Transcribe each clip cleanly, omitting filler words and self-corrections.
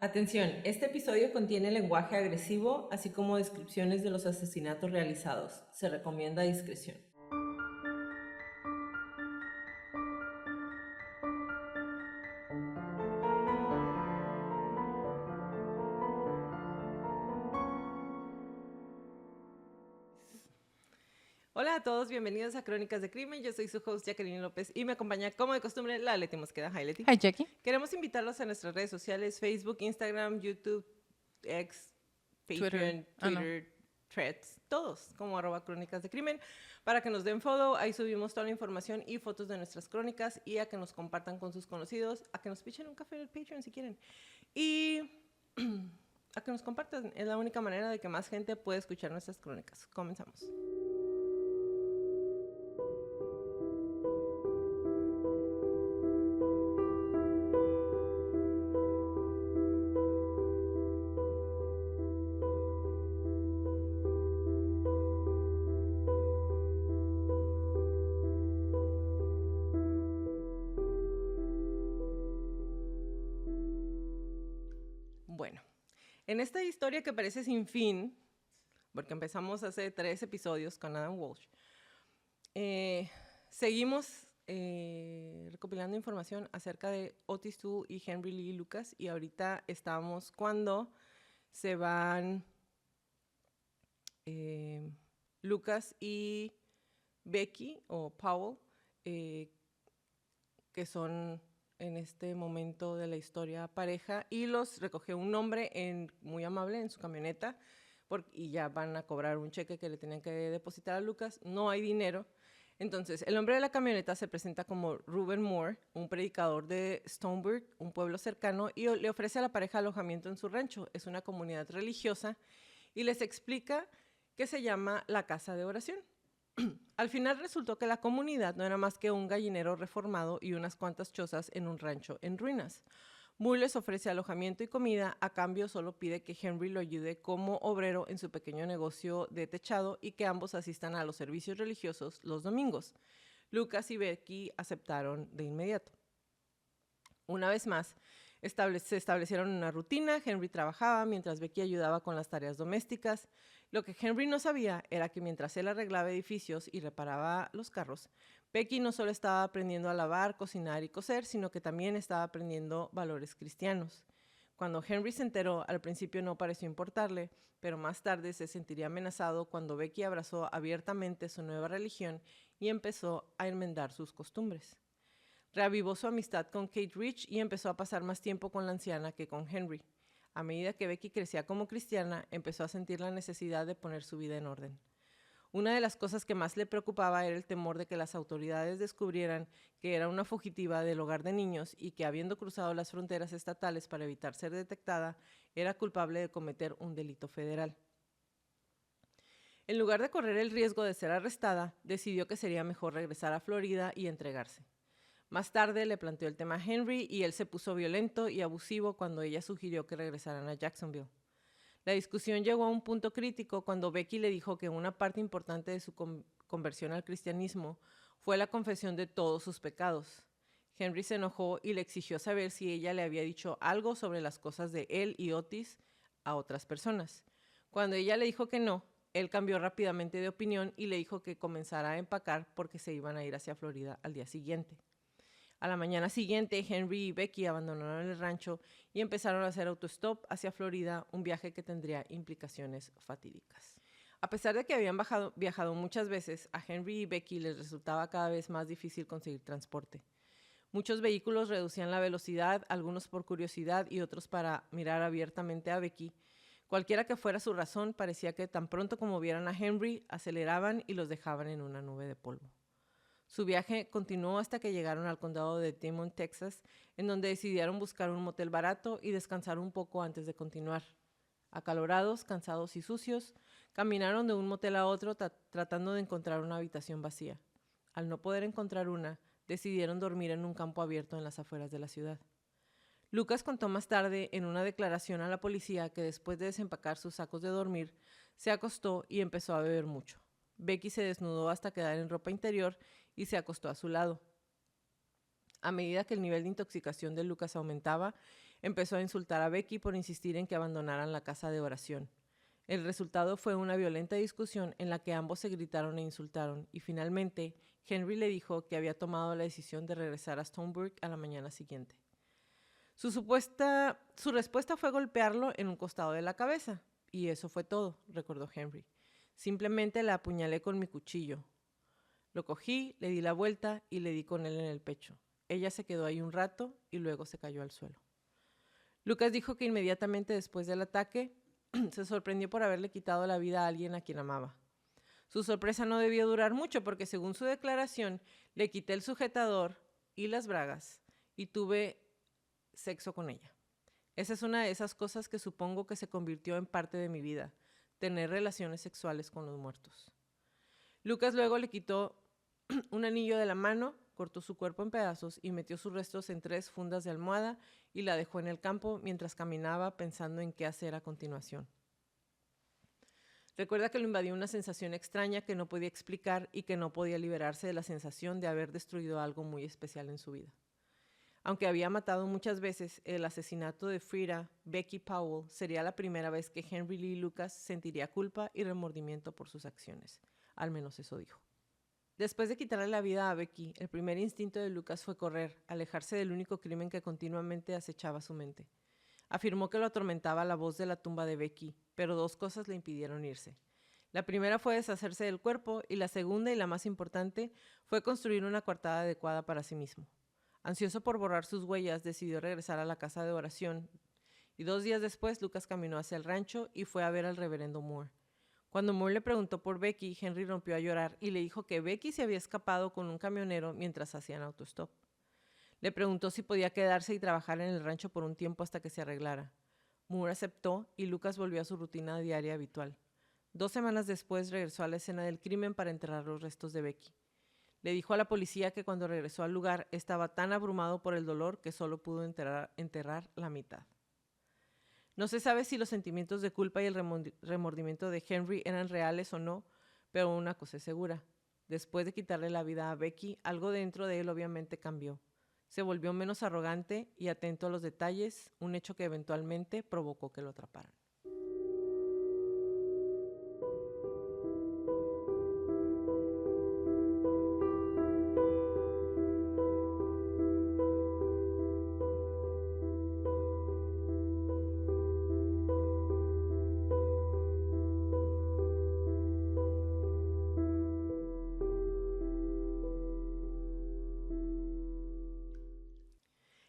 Atención, este episodio contiene lenguaje agresivo, así como descripciones de los asesinatos realizados. Se recomienda discreción. Hola a todos, bienvenidos a Crónicas de Crimen. Yo soy su host Jacqueline López y me acompaña como de costumbre la Leti Mosqueda. Hi, Leti. Hi, Jackie. Queremos invitarlos a nuestras redes sociales, Facebook, Instagram, YouTube, X, Patreon, Twitter, Threads, todos como @Crónicas de Crimen, para que nos den follow. Ahí subimos toda la información y fotos de nuestras crónicas y a que nos compartan con sus conocidos, a que nos pichen un café en el Patreon si quieren. Y a que nos compartan. Es la única manera de que más gente pueda escuchar nuestras crónicas. Comenzamos. Bueno, en esta historia que parece sin fin, porque empezamos hace 3 episodios con Adam Walsh, seguimos recopilando información acerca de Otis Toole y Henry Lee Lucas, y ahorita estamos cuando se van Lucas y Becky o Powell, que son en este momento de la historia pareja, y los recogió un hombre muy amable en su camioneta, y ya van a cobrar un cheque que le tenían que depositar a Lucas. No hay dinero. Entonces, el hombre de la camioneta se presenta como Reuben Moore, un predicador de Stoneburg, un pueblo cercano, y le ofrece a la pareja alojamiento en su rancho. Es una comunidad religiosa y les explica que se llama la Casa de Oración. Al final resultó que la comunidad no era más que un gallinero reformado y unas cuantas chozas en un rancho en ruinas. Moore les ofrece alojamiento y comida, a cambio solo pide que Henry lo ayude como obrero en su pequeño negocio de techado y que ambos asistan a los servicios religiosos los domingos. Lucas y Becky aceptaron de inmediato. Una vez más, se establecieron una rutina. Henry trabajaba mientras Becky ayudaba con las tareas domésticas. Lo que Henry no sabía era que mientras él arreglaba edificios y reparaba los carros, Becky no solo estaba aprendiendo a lavar, cocinar y coser, sino que también estaba aprendiendo valores cristianos. Cuando Henry se enteró, al principio no pareció importarle, pero más tarde se sentiría amenazado cuando Becky abrazó abiertamente su nueva religión y empezó a enmendar sus costumbres. Reavivó su amistad con Kate Rich y empezó a pasar más tiempo con la anciana que con Henry. A medida que Becky crecía como cristiana, empezó a sentir la necesidad de poner su vida en orden. Una de las cosas que más le preocupaba era el temor de que las autoridades descubrieran que era una fugitiva del hogar de niños y que, habiendo cruzado las fronteras estatales para evitar ser detectada, era culpable de cometer un delito federal. En lugar de correr el riesgo de ser arrestada, decidió que sería mejor regresar a Florida y entregarse. Más tarde le planteó el tema a Henry y él se puso violento y abusivo cuando ella sugirió que regresaran a Jacksonville. La discusión llegó a un punto crítico cuando Becky le dijo que una parte importante de su conversión al cristianismo fue la confesión de todos sus pecados. Henry se enojó y le exigió saber si ella le había dicho algo sobre las cosas de él y Otis a otras personas. Cuando ella le dijo que no, él cambió rápidamente de opinión y le dijo que comenzara a empacar porque se iban a ir hacia Florida al día siguiente. A la mañana siguiente, Henry y Becky abandonaron el rancho y empezaron a hacer autostop hacia Florida, un viaje que tendría implicaciones fatídicas. A pesar de que habían viajado muchas veces, a Henry y Becky les resultaba cada vez más difícil conseguir transporte. Muchos vehículos reducían la velocidad, algunos por curiosidad y otros para mirar abiertamente a Becky. Cualquiera que fuera su razón, parecía que tan pronto como vieran a Henry, aceleraban y los dejaban en una nube de polvo. Su viaje continuó hasta que llegaron al condado de Dimond, Texas, en donde decidieron buscar un motel barato y descansar un poco antes de continuar. Acalorados, cansados y sucios, caminaron de un motel a otro tratando de encontrar una habitación vacía. Al no poder encontrar una, decidieron dormir en un campo abierto en las afueras de la ciudad. Lucas contó más tarde en una declaración a la policía que después de desempacar sus sacos de dormir, se acostó y empezó a beber mucho. Becky se desnudó hasta quedar en ropa interior y se acostó a su lado. A medida que el nivel de intoxicación de Lucas aumentaba, empezó a insultar a Becky por insistir en que abandonaran la casa de oración. El resultado fue una violenta discusión en la que ambos se gritaron e insultaron, y finalmente Henry le dijo que había tomado la decisión de regresar a Stoneburg a la mañana siguiente. Su respuesta fue golpearlo en un costado de la cabeza, y eso fue todo, recordó Henry. Simplemente la apuñalé con mi cuchillo. Lo cogí, le di la vuelta y le di con él en el pecho. Ella se quedó ahí un rato y luego se cayó al suelo. Lucas dijo que inmediatamente después del ataque se sorprendió por haberle quitado la vida a alguien a quien amaba. Su sorpresa no debió durar mucho porque, según su declaración, le quité el sujetador y las bragas y tuve sexo con ella. Esa es una de esas cosas que supongo que se convirtió en parte de mi vida, tener relaciones sexuales con los muertos. Lucas luego le quitó un anillo de la mano, cortó su cuerpo en pedazos y metió sus restos en 3 fundas de almohada y la dejó en el campo mientras caminaba pensando en qué hacer a continuación. Recuerda que lo invadió una sensación extraña que no podía explicar y que no podía liberarse de la sensación de haber destruido algo muy especial en su vida. Aunque había matado muchas veces, el asesinato de Frida Becky Powell sería la primera vez que Henry Lee Lucas sentiría culpa y remordimiento por sus acciones. Al menos eso dijo. Después de quitarle la vida a Becky, el primer instinto de Lucas fue correr, alejarse del único crimen que continuamente acechaba su mente. Afirmó que lo atormentaba la voz de la tumba de Becky, pero 2 cosas le impidieron irse. La primera fue deshacerse del cuerpo y la segunda, y la más importante, fue construir una coartada adecuada para sí mismo. Ansioso por borrar sus huellas, decidió regresar a la casa de oración y 2 días después Lucas caminó hacia el rancho y fue a ver al reverendo Moore. Cuando Moore le preguntó por Becky, Henry rompió a llorar y le dijo que Becky se había escapado con un camionero mientras hacían autostop. Le preguntó si podía quedarse y trabajar en el rancho por un tiempo hasta que se arreglara. Moore aceptó y Lucas volvió a su rutina diaria habitual. 2 semanas después regresó a la escena del crimen para enterrar los restos de Becky. Le dijo a la policía que cuando regresó al lugar estaba tan abrumado por el dolor que solo pudo enterrar la mitad. No se sabe si los sentimientos de culpa y el remordimiento de Henry eran reales o no, pero una cosa es segura. Después de quitarle la vida a Becky, algo dentro de él obviamente cambió. Se volvió menos arrogante y atento a los detalles, un hecho que eventualmente provocó que lo atraparan.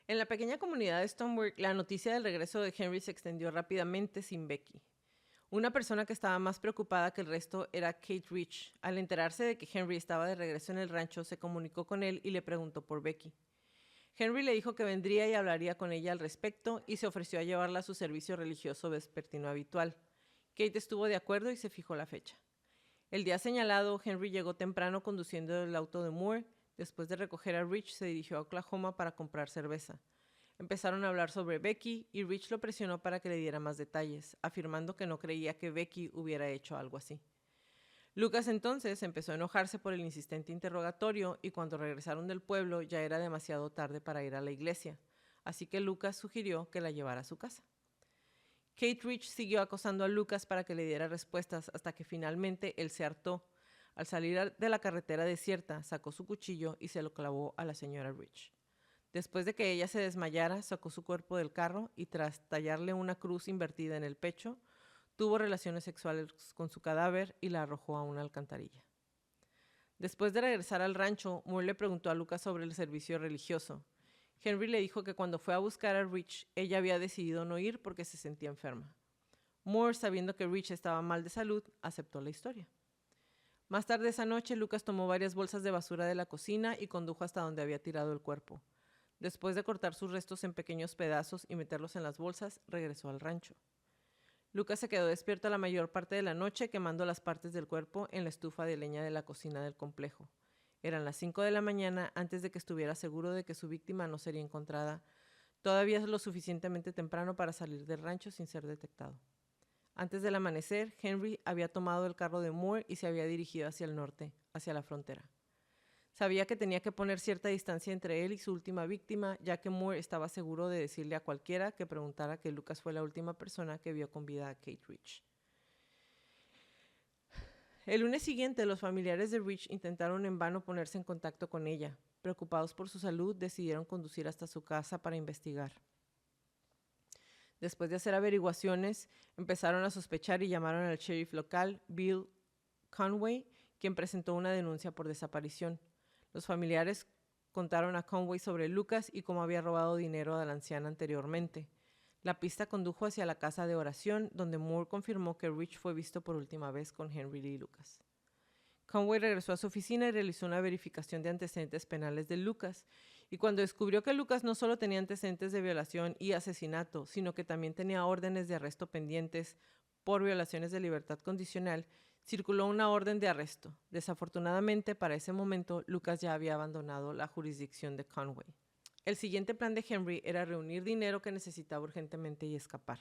En la pequeña comunidad de Stoneburg, la noticia del regreso de Henry se extendió rápidamente sin Becky. Una persona que estaba más preocupada que el resto era Kate Rich. Al enterarse de que Henry estaba de regreso en el rancho, se comunicó con él y le preguntó por Becky. Henry le dijo que vendría y hablaría con ella al respecto y se ofreció a llevarla a su servicio religioso vespertino habitual. Kate estuvo de acuerdo y se fijó la fecha. El día señalado, Henry llegó temprano conduciendo el auto de Moore. Después de recoger a Rich, se dirigió a Oklahoma para comprar cerveza. Empezaron a hablar sobre Becky y Rich lo presionó para que le diera más detalles, afirmando que no creía que Becky hubiera hecho algo así. Lucas entonces empezó a enojarse por el insistente interrogatorio y cuando regresaron del pueblo ya era demasiado tarde para ir a la iglesia, así que Lucas sugirió que la llevara a su casa. Kate Rich siguió acosando a Lucas para que le diera respuestas hasta que finalmente él se hartó. Al salir de la carretera desierta, sacó su cuchillo y se lo clavó a la señora Rich. Después de que ella se desmayara, sacó su cuerpo del carro y tras tallarle una cruz invertida en el pecho, tuvo relaciones sexuales con su cadáver y la arrojó a una alcantarilla. Después de regresar al rancho, Moore le preguntó a Lucas sobre el servicio religioso. Henry le dijo que cuando fue a buscar a Rich, ella había decidido no ir porque se sentía enferma. Moore, sabiendo que Rich estaba mal de salud, aceptó la historia. Más tarde esa noche, Lucas tomó varias bolsas de basura de la cocina y condujo hasta donde había tirado el cuerpo. Después de cortar sus restos en pequeños pedazos y meterlos en las bolsas, regresó al rancho. Lucas se quedó despierto la mayor parte de la noche quemando las partes del cuerpo en la estufa de leña de la cocina del complejo. Eran las 5 de la mañana antes de que estuviera seguro de que su víctima no sería encontrada. Todavía es lo suficientemente temprano para salir del rancho sin ser detectado. Antes del amanecer, Henry había tomado el carro de Moore y se había dirigido hacia el norte, hacia la frontera. Sabía que tenía que poner cierta distancia entre él y su última víctima, ya que Moore estaba seguro de decirle a cualquiera que preguntara que Lucas fue la última persona que vio con vida a Kate Rich. El lunes siguiente, los familiares de Rich intentaron en vano ponerse en contacto con ella. Preocupados por su salud, decidieron conducir hasta su casa para investigar. Después de hacer averiguaciones, empezaron a sospechar y llamaron al sheriff local, Bill Conway, quien presentó una denuncia por desaparición. Los familiares contaron a Conway sobre Lucas y cómo había robado dinero a la anciana anteriormente. La pista condujo hacia la casa de oración, donde Moore confirmó que Rich fue visto por última vez con Henry Lee Lucas. Conway regresó a su oficina y realizó una verificación de antecedentes penales de Lucas, y cuando descubrió que Lucas no solo tenía antecedentes de violación y asesinato, sino que también tenía órdenes de arresto pendientes por violaciones de libertad condicional, circuló una orden de arresto. Desafortunadamente, para ese momento, Lucas ya había abandonado la jurisdicción de Conway. El siguiente plan de Henry era reunir dinero que necesitaba urgentemente y escapar.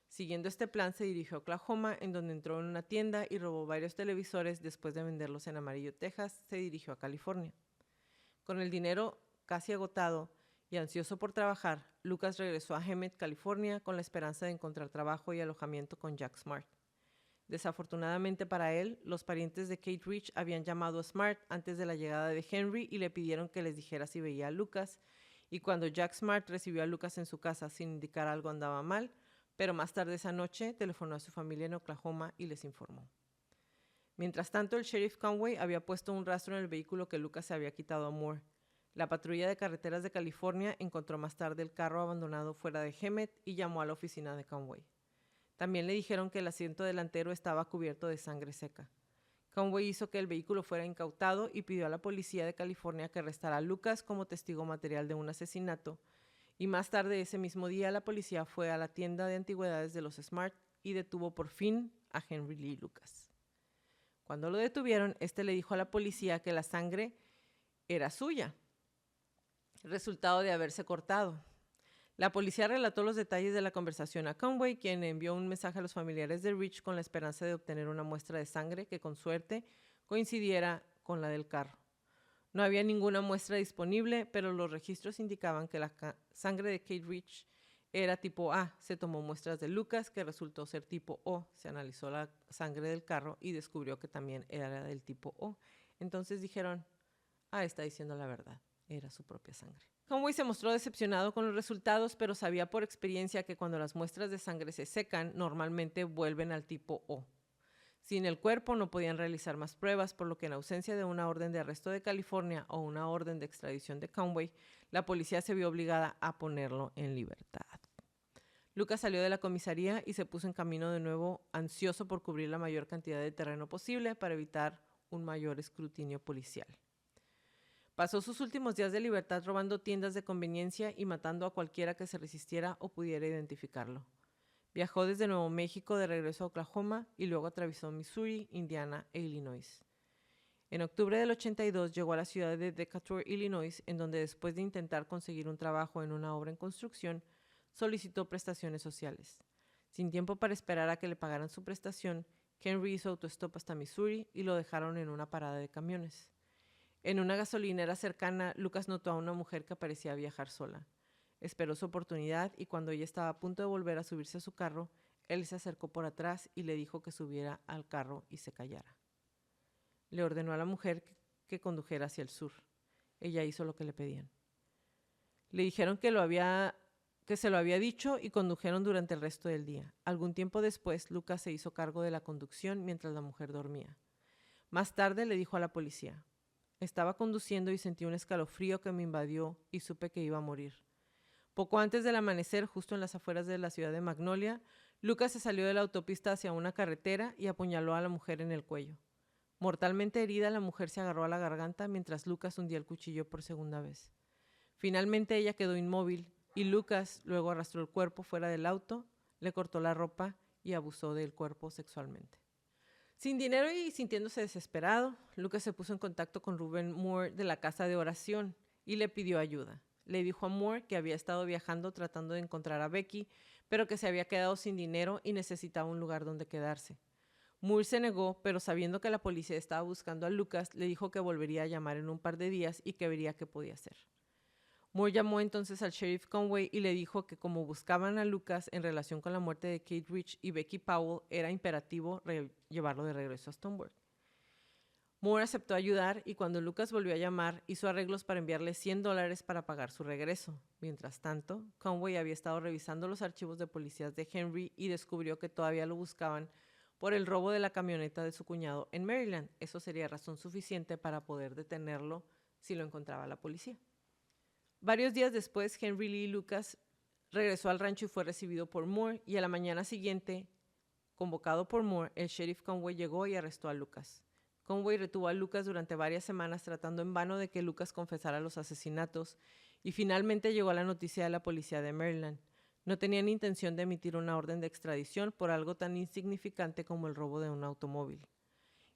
Siguiendo este plan, se dirigió a Oklahoma, en donde entró en una tienda y robó varios televisores. Después de venderlos en Amarillo, Texas, se dirigió a California. Con el dinero casi agotado y ansioso por trabajar, Lucas regresó a Hemet, California, con la esperanza de encontrar trabajo y alojamiento con Jack Smart. Desafortunadamente para él, los parientes de Kate Rich habían llamado a Smart antes de la llegada de Henry y le pidieron que les dijera si veía a Lucas, y cuando Jack Smart recibió a Lucas en su casa sin indicar algo andaba mal, pero más tarde esa noche telefonó a su familia en Oklahoma y les informó. Mientras tanto, el sheriff Conway había puesto un rastro en el vehículo que Lucas se había quitado a Moore. La patrulla de carreteras de California encontró más tarde el carro abandonado fuera de Hemet y llamó a la oficina de Conway. También le dijeron que el asiento delantero estaba cubierto de sangre seca. Conway hizo que el vehículo fuera incautado y pidió a la policía de California que arrestara a Lucas como testigo material de un asesinato, y más tarde ese mismo día la policía fue a la tienda de antigüedades de los Smart y detuvo por fin a Henry Lee Lucas. Cuando lo detuvieron, este le dijo a la policía que la sangre era suya, resultado de haberse cortado. La policía relató los detalles de la conversación a Conway, quien envió un mensaje a los familiares de Rich con la esperanza de obtener una muestra de sangre que con suerte coincidiera con la del carro. No había ninguna muestra disponible, pero los registros indicaban que la sangre de Kate Rich era tipo A. Se tomó muestras de Lucas, que resultó ser tipo O. Se analizó la sangre del carro y descubrió que también era del tipo O. Entonces dijeron, está diciendo la verdad, era su propia sangre. Conway se mostró decepcionado con los resultados, pero sabía por experiencia que cuando las muestras de sangre se secan, normalmente vuelven al tipo O. Sin el cuerpo no podían realizar más pruebas, por lo que en ausencia de una orden de arresto de California o una orden de extradición de Conway, la policía se vio obligada a ponerlo en libertad. Lucas salió de la comisaría y se puso en camino de nuevo, ansioso por cubrir la mayor cantidad de terreno posible para evitar un mayor escrutinio policial. Pasó sus últimos días de libertad robando tiendas de conveniencia y matando a cualquiera que se resistiera o pudiera identificarlo. Viajó desde Nuevo México de regreso a Oklahoma y luego atravesó Missouri, Indiana e Illinois. En octubre del 82 llegó a la ciudad de Decatur, Illinois, en donde después de intentar conseguir un trabajo en una obra en construcción, solicitó prestaciones sociales. Sin tiempo para esperar a que le pagaran su prestación, Henry hizo autostop hasta Missouri y lo dejaron en una parada de camiones. En una gasolinera cercana, Lucas notó a una mujer que parecía viajar sola. Esperó su oportunidad y cuando ella estaba a punto de volver a subirse a su carro, él se acercó por atrás y le dijo que subiera al carro y se callara. Le ordenó a la mujer que condujera hacia el sur. Ella hizo lo que le pedían. Le dijeron que se lo había dicho y condujeron durante el resto del día. Algún tiempo después, Lucas se hizo cargo de la conducción mientras la mujer dormía. Más tarde le dijo a la policía, estaba conduciendo y sentí un escalofrío que me invadió y supe que iba a morir. Poco antes del amanecer, justo en las afueras de la ciudad de Magnolia, Lucas se salió de la autopista hacia una carretera y apuñaló a la mujer en el cuello. Mortalmente herida, la mujer se agarró a la garganta mientras Lucas hundía el cuchillo por segunda vez. Finalmente ella quedó inmóvil y Lucas luego arrastró el cuerpo fuera del auto, le cortó la ropa y abusó del cuerpo sexualmente. Sin dinero y sintiéndose desesperado, Lucas se puso en contacto con Reuben Moore de la casa de oración y le pidió ayuda. Le dijo a Moore que había estado viajando tratando de encontrar a Becky, pero que se había quedado sin dinero y necesitaba un lugar donde quedarse. Moore se negó, pero sabiendo que la policía estaba buscando a Lucas, le dijo que volvería a llamar en un par de días y que vería qué podía hacer. Moore llamó entonces al sheriff Conway y le dijo que como buscaban a Lucas en relación con la muerte de Kate Rich y Becky Powell, era imperativo llevarlo de regreso a Stoneburg. Moore aceptó ayudar y cuando Lucas volvió a llamar, hizo arreglos para enviarle $100 para pagar su regreso. Mientras tanto, Conway había estado revisando los archivos de policías de Henry y descubrió que todavía lo buscaban por el robo de la camioneta de su cuñado en Maryland. Eso sería razón suficiente para poder detenerlo si lo encontraba la policía. Varios días después, Henry Lee Lucas regresó al rancho y fue recibido por Moore, y a la mañana siguiente, convocado por Moore, el sheriff Conway llegó y arrestó a Lucas. Conway retuvo a Lucas durante varias semanas tratando en vano de que Lucas confesara los asesinatos y finalmente llegó la noticia de la policía de Maryland. No tenían intención de emitir una orden de extradición por algo tan insignificante como el robo de un automóvil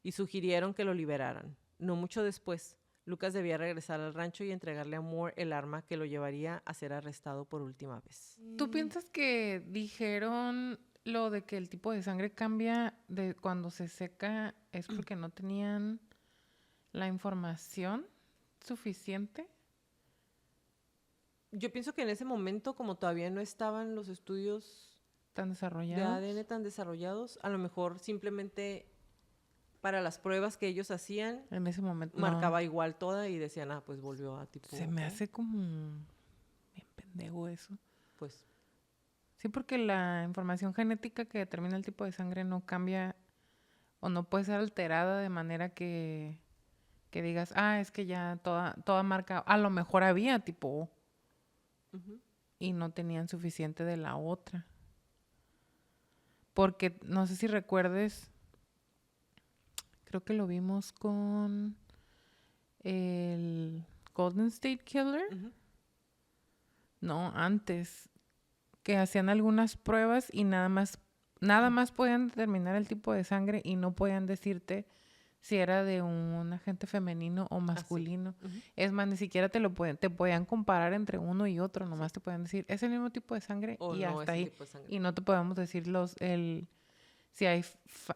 y sugirieron que lo liberaran. No mucho después, Lucas debía regresar al rancho y entregarle a Moore el arma que lo llevaría a ser arrestado por última vez. ¿Tú piensas que dijeron lo de que el tipo de sangre cambia de cuando se seca es porque no tenían la información suficiente? Yo pienso que en ese momento, como todavía no estaban los estudios ¿Tan de desarrollados? ADN tan desarrollados, a lo mejor simplemente para las pruebas que ellos hacían, En ese momento marcaba igual toda y decían, pues volvió a tipo... Se me hace como bien pendejo eso. Pues Sí, porque la información genética que determina el tipo de sangre no cambia o no puede ser alterada de manera que digas, es que ya toda marca, a lo mejor había tipo O y no tenían suficiente de la otra. Porque no sé si recuerdes, creo que lo vimos con el Golden State Killer. No, antes, que hacían algunas pruebas y nada más podían determinar el tipo de sangre y no podían decirte si era de un agente femenino o masculino. Es más, ni siquiera te podían comparar entre uno y otro, nomás te podían decir, es el mismo tipo de sangre o y no hasta ese ahí. tipo de sangre. Y no te podemos decir si hay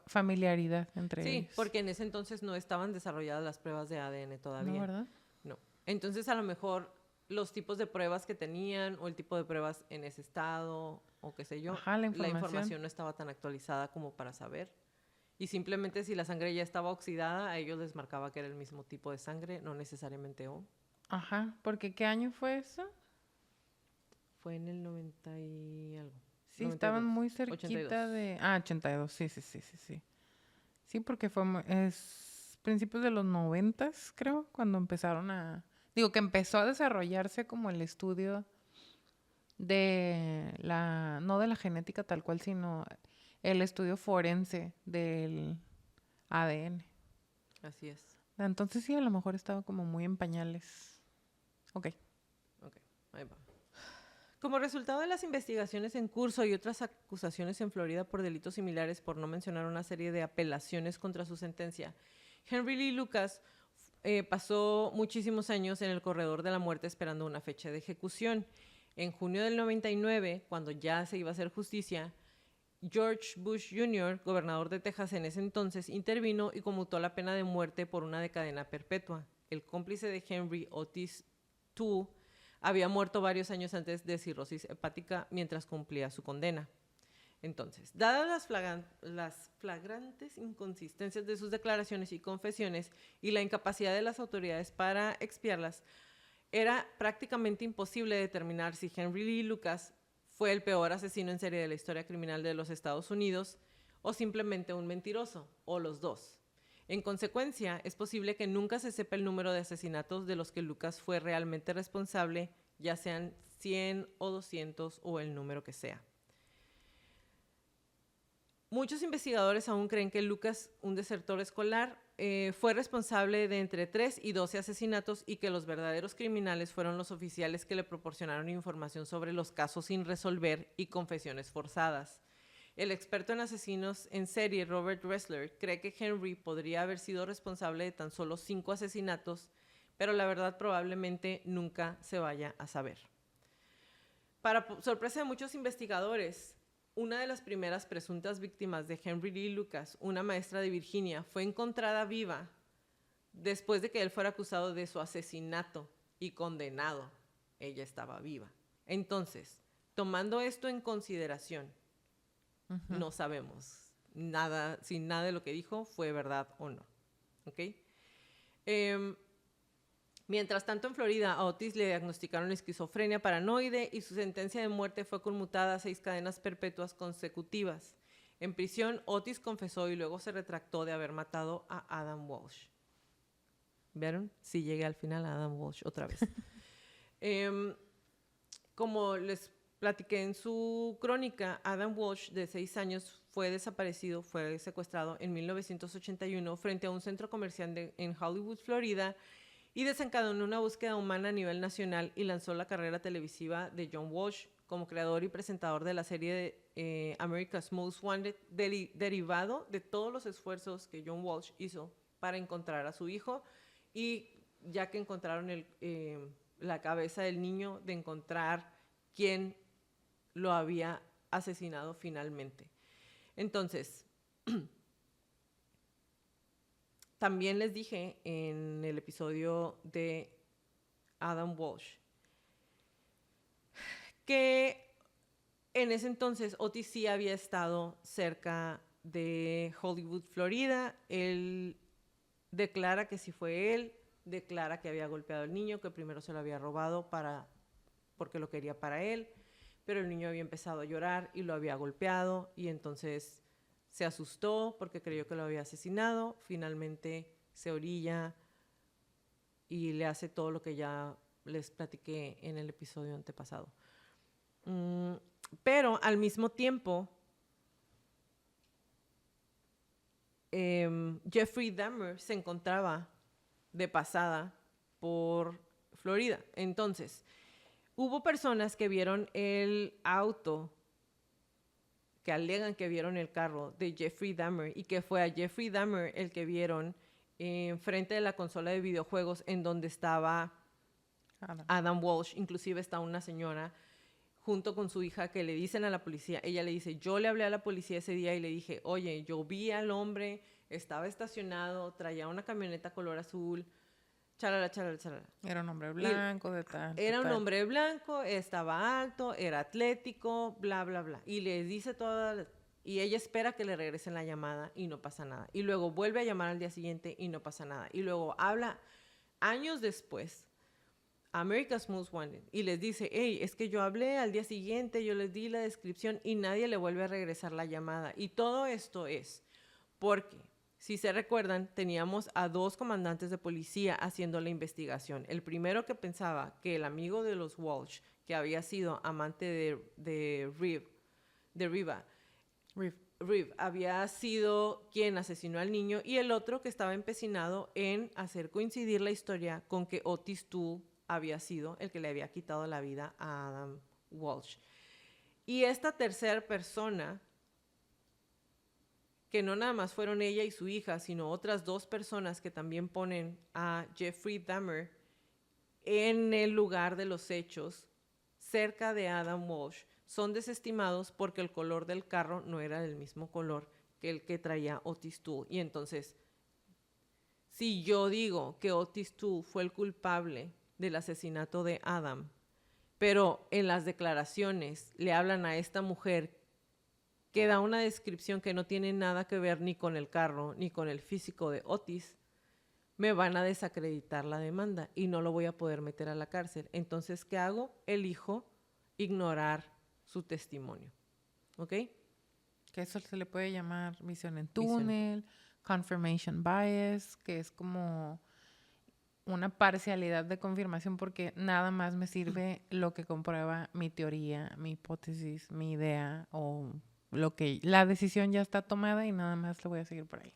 familiaridad entre ellos. Sí, porque en ese entonces no estaban desarrolladas las pruebas de ADN todavía. ¿No, verdad? No. Entonces, a lo mejor los tipos de pruebas que tenían o el tipo de pruebas en ese estado o qué sé yo, Ajá, la información no estaba tan actualizada como para saber. Y simplemente si la sangre ya estaba oxidada, a ellos les marcaba que era el mismo tipo de sangre, no necesariamente O. Ajá, porque ¿qué año fue eso? Fue en el 90 y algo. Sí, 92, estaban muy cerquita 82. de... 82, sí. Sí, porque es principios de los 90, creo, cuando empezaron a... Digo, que empezó a desarrollarse como el estudio de no de la genética tal cual, sino el estudio forense del ADN. Así es. Entonces sí, a lo mejor estaba como muy en pañales. Ok, ahí va. Como resultado de las investigaciones en curso y otras acusaciones en Florida por delitos similares, por no mencionar una serie de apelaciones contra su sentencia, Henry Lee Lucas pasó muchísimos años en el corredor de la muerte esperando una fecha de ejecución. En junio del 99, cuando ya se iba a hacer justicia, George Bush Jr., gobernador de Texas en ese entonces, intervino y conmutó la pena de muerte por una de cadena perpetua. El cómplice de Henry, Otis II, había muerto varios años antes de cirrosis hepática mientras cumplía su condena. Entonces, dadas las flagrantes inconsistencias de sus declaraciones y confesiones y la incapacidad de las autoridades para expiarlas, era prácticamente imposible determinar si Henry Lee Lucas fue el peor asesino en serie de la historia criminal de los Estados Unidos o simplemente un mentiroso, o los dos. En consecuencia, es posible que nunca se sepa el número de asesinatos de los que Lucas fue realmente responsable, ya sean 100 o 200 o el número que sea. Muchos investigadores aún creen que Lucas, un desertor escolar, fue responsable de entre 3 y 12 asesinatos y que los verdaderos criminales fueron los oficiales que le proporcionaron información sobre los casos sin resolver y confesiones forzadas. El experto en asesinos en serie, Robert Ressler, cree que Henry podría haber sido responsable de tan solo 5 asesinatos, pero la verdad probablemente nunca se vaya a saber. Para sorpresa de muchos investigadores, una de las primeras presuntas víctimas de Henry Lee Lucas, una maestra de Virginia, fue encontrada viva después de que él fuera acusado de su asesinato y condenado. Ella estaba viva. Entonces, tomando esto en consideración, no sabemos nada, si nada de lo que dijo fue verdad o no. ¿Ok? Mientras tanto, en Florida, a Otis le diagnosticaron esquizofrenia paranoide y su sentencia de muerte fue conmutada a 6 cadenas perpetuas consecutivas. En prisión, Otis confesó y luego se retractó de haber matado a Adam Walsh. ¿Vieron? Sí llegué al final a Adam Walsh otra vez. Como les platiqué en su crónica, Adam Walsh, de 6 años, fue secuestrado en 1981 frente a un centro comercial en Hollywood, Florida, y desencadenó una búsqueda humana a nivel nacional y lanzó la carrera televisiva de John Walsh como creador y presentador de la serie de America's Most Wanted, derivado de todos los esfuerzos que John Walsh hizo para encontrar a su hijo, y ya que encontraron la cabeza del niño, de encontrar quién lo había asesinado finalmente. Entonces, también les dije en el episodio de Adam Walsh que en ese entonces Otis sí había estado cerca de Hollywood, Florida. Él declara que sí fue él, declara que había golpeado al niño, que primero se lo había robado porque lo quería para él, pero el niño había empezado a llorar y lo había golpeado, y entonces se asustó porque creyó que lo había asesinado. Finalmente se orilla y le hace todo lo que ya les platiqué en el episodio antepasado. Pero al mismo tiempo, Jeffrey Dahmer se encontraba de pasada por Florida. Entonces, hubo personas que vieron el auto, que alegan que vieron el carro de Jeffrey Dahmer, y que fue a Jeffrey Dahmer el que vieron frente de la consola de videojuegos en donde estaba Adam Walsh. Inclusive está una señora junto con su hija que le dicen a la policía, ella le dice, yo le hablé a la policía ese día y le dije, oye, yo vi al hombre, estaba estacionado, traía una camioneta color azul, chalala, chalala, chalala. Era un hombre blanco, de tal. Era un hombre blanco, estaba alto, era atlético, bla, bla, bla. Y le dice y ella espera que le regresen la llamada y no pasa nada. Y luego vuelve a llamar al día siguiente y no pasa nada. Y luego habla años después a America's Most Wanted y les dice, hey, es que yo hablé al día siguiente, yo les di la descripción y nadie le vuelve a regresar la llamada. Y todo esto es porque, si se recuerdan, teníamos a 2 comandantes de policía haciendo la investigación. El primero, que pensaba que el amigo de los Walsh, que había sido amante de Riva, había sido quien asesinó al niño, y el otro que estaba empecinado en hacer coincidir la historia con que Otis Toole había sido el que le había quitado la vida a Adam Walsh. Y esta tercera persona, que no nada más fueron ella y su hija, sino otras 2 personas que también ponen a Jeffrey Dahmer en el lugar de los hechos, cerca de Adam Walsh, son desestimados porque el color del carro no era del mismo color que el que traía Otis Toole. Y entonces, si yo digo que Otis Toole fue el culpable del asesinato de Adam, pero en las declaraciones le hablan a esta mujer que da una descripción que no tiene nada que ver ni con el carro ni con el físico de Otis, me van a desacreditar la demanda y no lo voy a poder meter a la cárcel. Entonces, ¿qué hago? Elijo ignorar su testimonio. ¿Ok? Que eso se le puede llamar visión en túnel, confirmation bias, que es como una parcialidad de confirmación, porque nada más me sirve lo que comprueba mi teoría, mi hipótesis, mi idea, o lo que la decisión ya está tomada y nada más lo voy a seguir por ahí.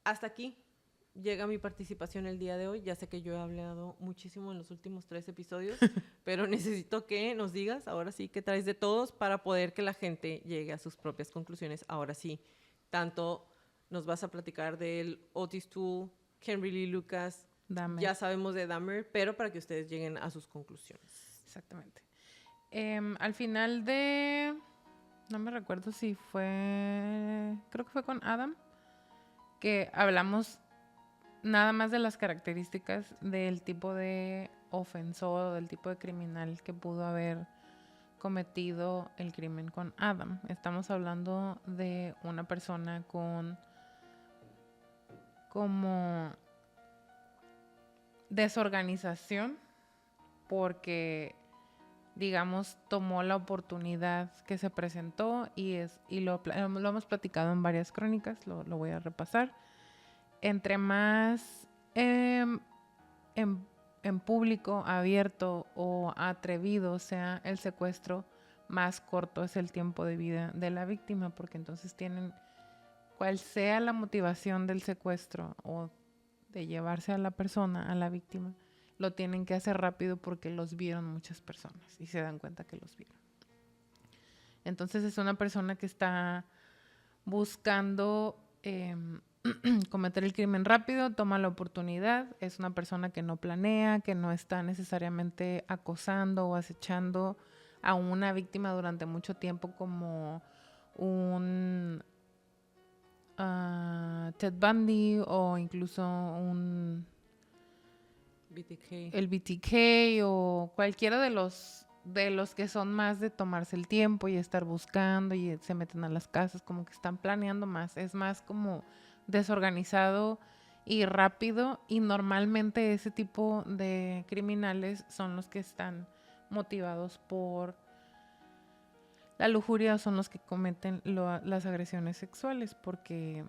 Hasta aquí llega mi participación el día de hoy. Ya sé que yo he hablado muchísimo en los últimos 3 episodios, pero necesito que nos digas ahora sí qué traes de todos para poder que la gente llegue a sus propias conclusiones. Ahora sí, tanto nos vas a platicar del Otis Toole, Henry Lee Lucas, Dahmer. ya sabemos de Dahmer, pero para que ustedes lleguen a sus conclusiones. Exactamente. Al final de... No me recuerdo si fue... Creo que fue con Adam, que hablamos nada más de las características del tipo de ofensor, del tipo de criminal que pudo haber cometido el crimen con Adam. Estamos hablando de una persona con como desorganización, porque digamos tomó la oportunidad que se presentó y lo hemos platicado en varias crónicas, lo voy a repasar. Entre más en público, abierto o atrevido sea el secuestro, más corto es el tiempo de vida de la víctima, porque entonces tienen, cual sea la motivación del secuestro o de llevarse a la persona, a la víctima, lo tienen que hacer rápido porque los vieron muchas personas y se dan cuenta que los vieron. Entonces es una persona que está buscando cometer el crimen rápido, toma la oportunidad, es una persona que no planea, que no está necesariamente acosando o acechando a una víctima durante mucho tiempo como un Ted Bundy o incluso el BTK o cualquiera de los que son más de tomarse el tiempo y estar buscando y se meten a las casas, como que están planeando más, es más como desorganizado y rápido, y normalmente ese tipo de criminales son los que están motivados por la lujuria, son los que cometen las agresiones sexuales, porque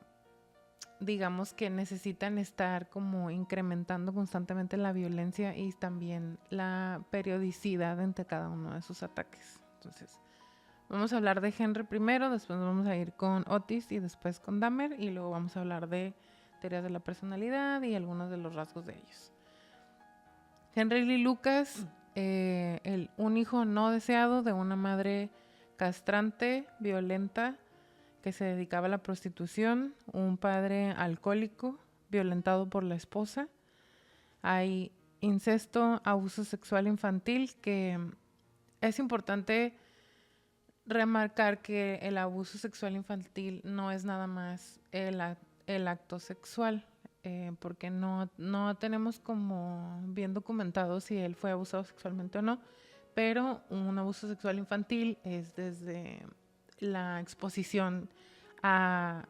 digamos que necesitan estar como incrementando constantemente la violencia y también la periodicidad entre cada uno de sus ataques. Entonces, vamos a hablar de Henry primero, después vamos a ir con Otis y después con Dahmer, y luego vamos a hablar de teorías de la personalidad y algunos de los rasgos de ellos. Henry Lee Lucas, un hijo no deseado de una madre castrante, violenta, que se dedicaba a la prostitución, un padre alcohólico, violentado por la esposa. Hay incesto, abuso sexual infantil, que es importante remarcar que el abuso sexual infantil no es nada más el acto sexual, porque no tenemos como bien documentado si él fue abusado sexualmente o no, pero un abuso sexual infantil es desde la exposición a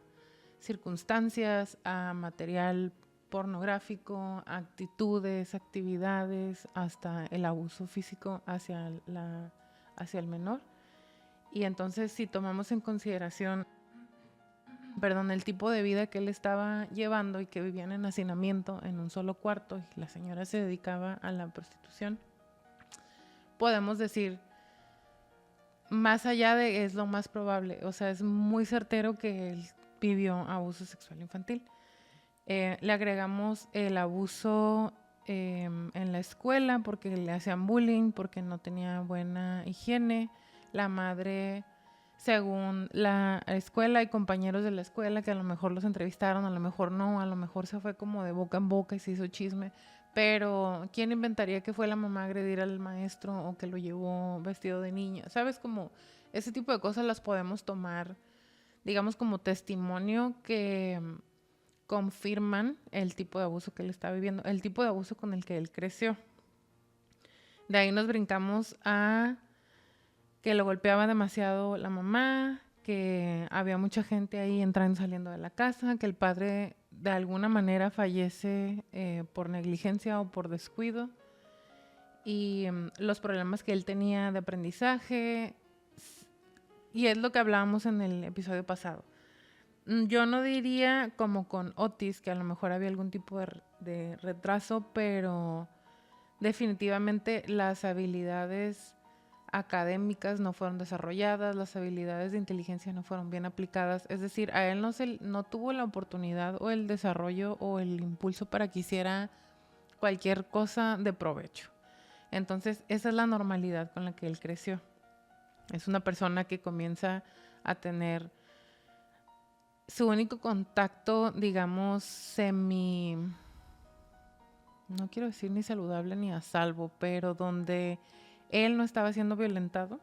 circunstancias, a material pornográfico, actitudes, actividades, hasta el abuso físico hacia el menor. Y entonces, si tomamos en consideración, el tipo de vida que él estaba llevando y que vivían en hacinamiento en un solo cuarto y la señora se dedicaba a la prostitución, podemos decir, más allá de es lo más probable, o sea, es muy certero que él vivió abuso sexual infantil. Le agregamos el abuso en la escuela porque le hacían bullying, porque no tenía buena higiene. La madre, según la escuela y compañeros de la escuela que a lo mejor los entrevistaron, a lo mejor no, a lo mejor se fue como de boca en boca y se hizo chisme, pero ¿quién inventaría que fue la mamá a agredir al maestro o que lo llevó vestido de niña? ¿Sabes? Como ese tipo de cosas las podemos tomar, digamos, como testimonio que confirman el tipo de abuso que él está viviendo, el tipo de abuso con el que él creció. De ahí nos brincamos a que lo golpeaba demasiado la mamá, que había mucha gente ahí entrando y saliendo de la casa, que el padre de alguna manera fallece por negligencia o por descuido, y los problemas que él tenía de aprendizaje, y es lo que hablábamos en el episodio pasado. Yo no diría como con Otis que a lo mejor había algún tipo de retraso, pero definitivamente las habilidades académicas no fueron desarrolladas, las habilidades de inteligencia no fueron bien aplicadas. Es decir, a él no tuvo la oportunidad o el desarrollo o el impulso para que hiciera cualquier cosa de provecho. Entonces, esa es la normalidad con la que él creció. Es una persona que comienza a tener su único contacto, digamos, no quiero decir ni saludable ni a salvo, pero donde él no estaba siendo violentado,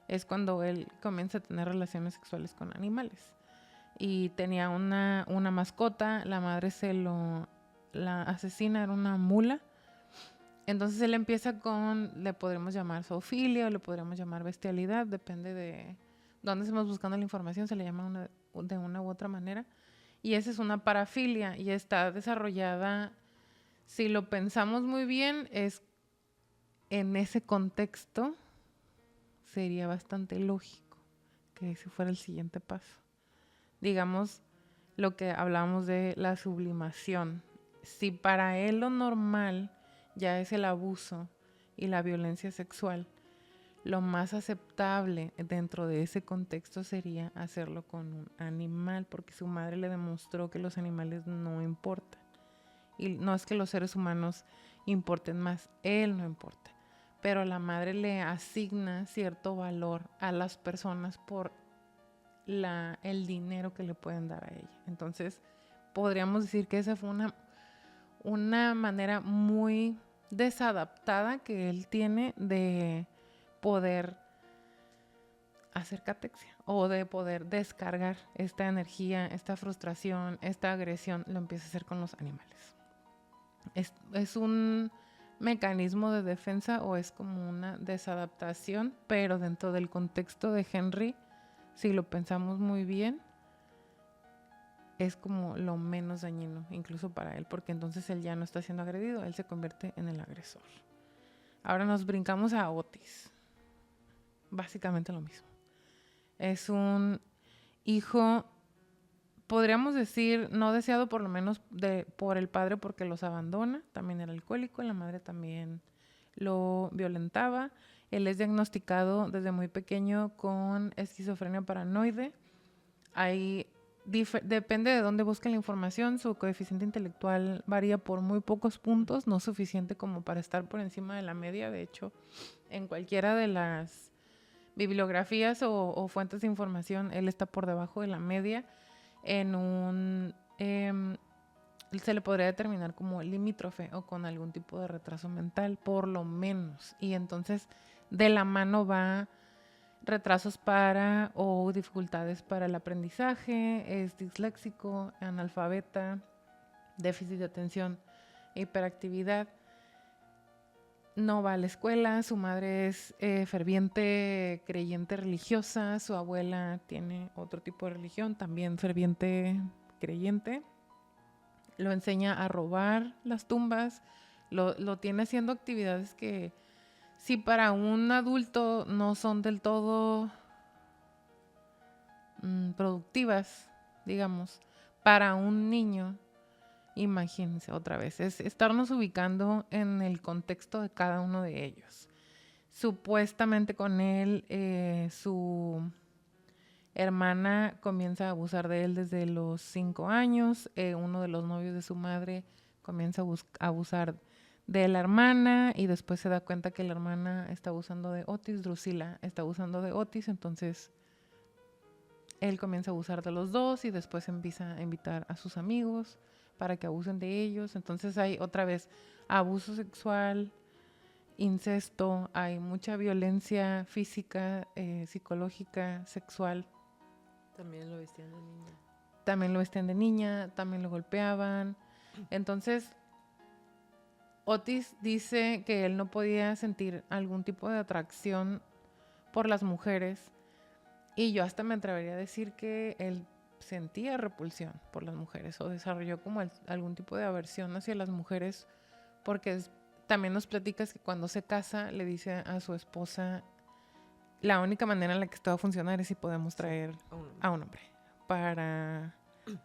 es cuando él comienza a tener relaciones sexuales con animales. Y tenía una mascota, la madre la asesina, era una mula. Entonces él empieza le podremos llamar zoofilia o le podremos llamar bestialidad, depende de dónde estemos buscando la información, se le llama de una u otra manera. Y esa es una parafilia y está desarrollada, si lo pensamos muy bien, es en ese contexto sería bastante lógico que ese fuera el siguiente paso. Digamos, lo que hablábamos de la sublimación. Si para él lo normal ya es el abuso y la violencia sexual, lo más aceptable dentro de ese contexto sería hacerlo con un animal, porque su madre le demostró que los animales no importan. Y no es que los seres humanos importen más, él no importa. Pero la madre le asigna cierto valor a las personas por el dinero que le pueden dar a ella. Entonces, podríamos decir que esa fue una manera muy desadaptada que él tiene de poder hacer catexia o de poder descargar esta energía, esta frustración, esta agresión, lo empieza a hacer con los animales. Es un mecanismo de defensa o es como una desadaptación, pero dentro del contexto de Henry, si lo pensamos muy bien, es como lo menos dañino, incluso para él, porque entonces él ya no está siendo agredido, él se convierte en el agresor. Ahora nos brincamos a Otis. Básicamente lo mismo. Es un hijo, podríamos decir, no deseado por lo menos por el padre porque los abandona. También era alcohólico, la madre también lo violentaba. Él es diagnosticado desde muy pequeño con esquizofrenia paranoide. Depende de dónde busquen la información, su coeficiente intelectual varía por muy pocos puntos, no suficiente como para estar por encima de la media. De hecho, en cualquiera de las bibliografías o fuentes de información, él está por debajo de la media. Se le podría determinar como limítrofe o con algún tipo de retraso mental, por lo menos. Y entonces, de la mano va retrasos o dificultades para el aprendizaje, es disléxico, analfabeta, déficit de atención, hiperactividad. No va a la escuela, su madre es ferviente creyente religiosa, su abuela tiene otro tipo de religión, también ferviente creyente. Lo enseña a robar las tumbas, lo tiene haciendo actividades que si para un adulto no son del todo productivas, digamos, para un niño, imagínense otra vez, es estarnos ubicando en el contexto de cada uno de ellos. Supuestamente con él, su hermana comienza a abusar de él desde los 5 años, uno de los novios de su madre comienza a abusar de la hermana y después se da cuenta que la hermana está abusando de Otis, Drusilla está abusando de Otis, entonces él comienza a abusar de los dos y después empieza a invitar a sus amigos para que abusen de ellos. Entonces hay otra vez abuso sexual, incesto, hay mucha violencia física, psicológica, sexual. También lo vestían de niña. También lo vestían de niña, también lo golpeaban. Entonces, Otis dice que él no podía sentir algún tipo de atracción por las mujeres. Y yo hasta me atrevería a decir que él sentía repulsión por las mujeres o desarrolló como algún tipo de aversión hacia las mujeres, porque también nos platicas que cuando se casa le dice a su esposa, la única manera en la que esto va a funcionar es si podemos traer a un hombre para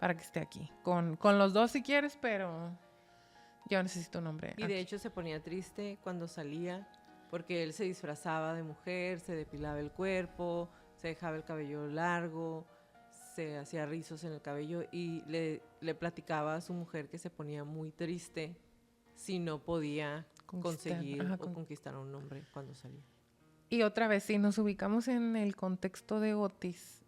que esté aquí. Con los dos si quieres, pero yo necesito un hombre. Y de hecho se ponía triste cuando salía porque él se disfrazaba de mujer, se depilaba el cuerpo, se dejaba el cabello largo, se hacía rizos en el cabello y le platicaba a su mujer que se ponía muy triste si no podía conseguir o conquistar a un hombre cuando salía. Y otra vez, si nos ubicamos en el contexto de Otis,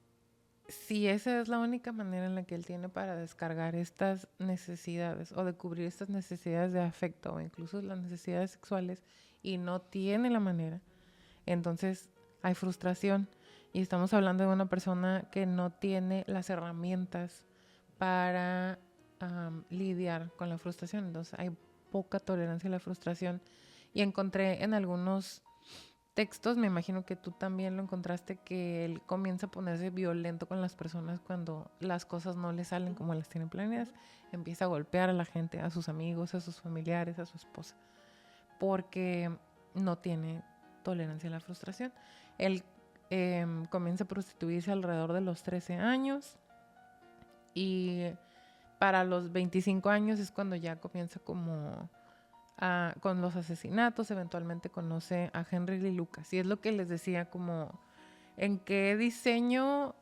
si esa es la única manera en la que él tiene para descargar estas necesidades o de cubrir estas necesidades de afecto o incluso las necesidades sexuales y no tiene la manera, entonces hay frustración. Y estamos hablando de una persona que no tiene las herramientas para lidiar con la frustración. Entonces hay poca tolerancia a la frustración. Y encontré en algunos textos, me imagino que tú también lo encontraste, que él comienza a ponerse violento con las personas cuando las cosas no le salen como las tienen planeadas. Empieza a golpear a la gente, a sus amigos, a sus familiares, a su esposa, porque no tiene tolerancia a la frustración. Él comienza a prostituirse alrededor de los 13 años y para los 25 años es cuando ya comienza como con los asesinatos. Eventualmente conoce a Henry Lee Lucas y es lo que les decía, como en qué diseño,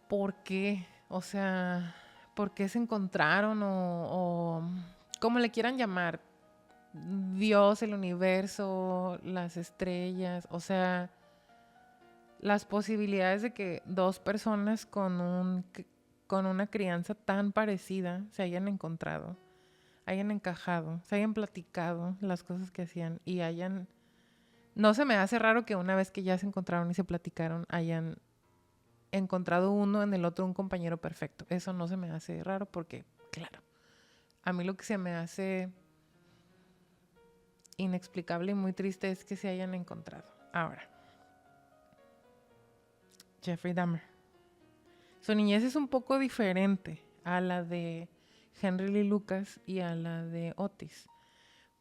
por qué, o sea, por qué se encontraron o como le quieran llamar, Dios, el universo, las estrellas, o sea, las posibilidades de que dos personas con una crianza tan parecida se hayan encontrado, hayan encajado, se hayan platicado las cosas que hacían y hayan... No se me hace raro que una vez que ya se encontraron y se platicaron, hayan encontrado uno en el otro un compañero perfecto. Eso no se me hace raro porque, claro, a mí lo que se me hace inexplicable y muy triste es que se hayan encontrado. Ahora, Jeffrey Dahmer. Su niñez es un poco diferente a la de Henry Lee Lucas y a la de Otis,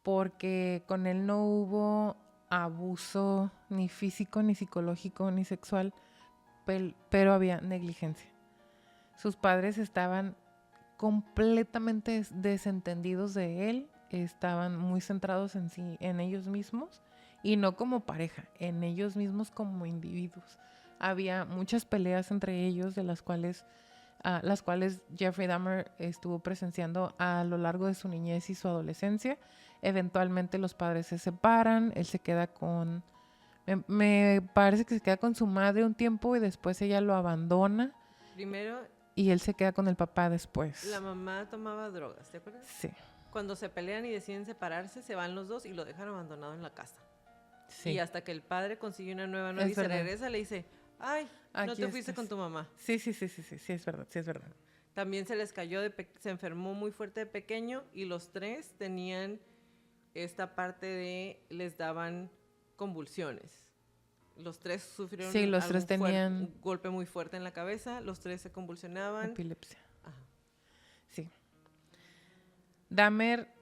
porque con él no hubo abuso ni físico, ni psicológico, ni sexual, pero había negligencia. Sus padres estaban completamente desentendidos de él, estaban muy centrados en sí, en ellos mismos, y no como pareja, en ellos mismos como individuos. Había muchas peleas entre ellos, de las cuales Jeffrey Dahmer estuvo presenciando a lo largo de su niñez y su adolescencia. Eventualmente los padres se separan, él se queda con... Me parece que se queda con su madre un tiempo y después ella lo abandona. Primero... Y él se queda con el papá después. La mamá tomaba drogas, ¿te acuerdas? Sí. Cuando se pelean y deciden separarse, se van los dos y lo dejan abandonado en la casa. Sí. Y hasta que el padre consigue una nueva novia y se regresa, le dice, ay, no te fuiste con tu mamá. Sí, es verdad. También se les cayó, se enfermó muy fuerte de pequeño y los tres tenían esta parte de, les daban convulsiones. Los tres sufrieron tenían un golpe muy fuerte en la cabeza, los tres se convulsionaban. Epilepsia. Ajá. Sí. Dahmer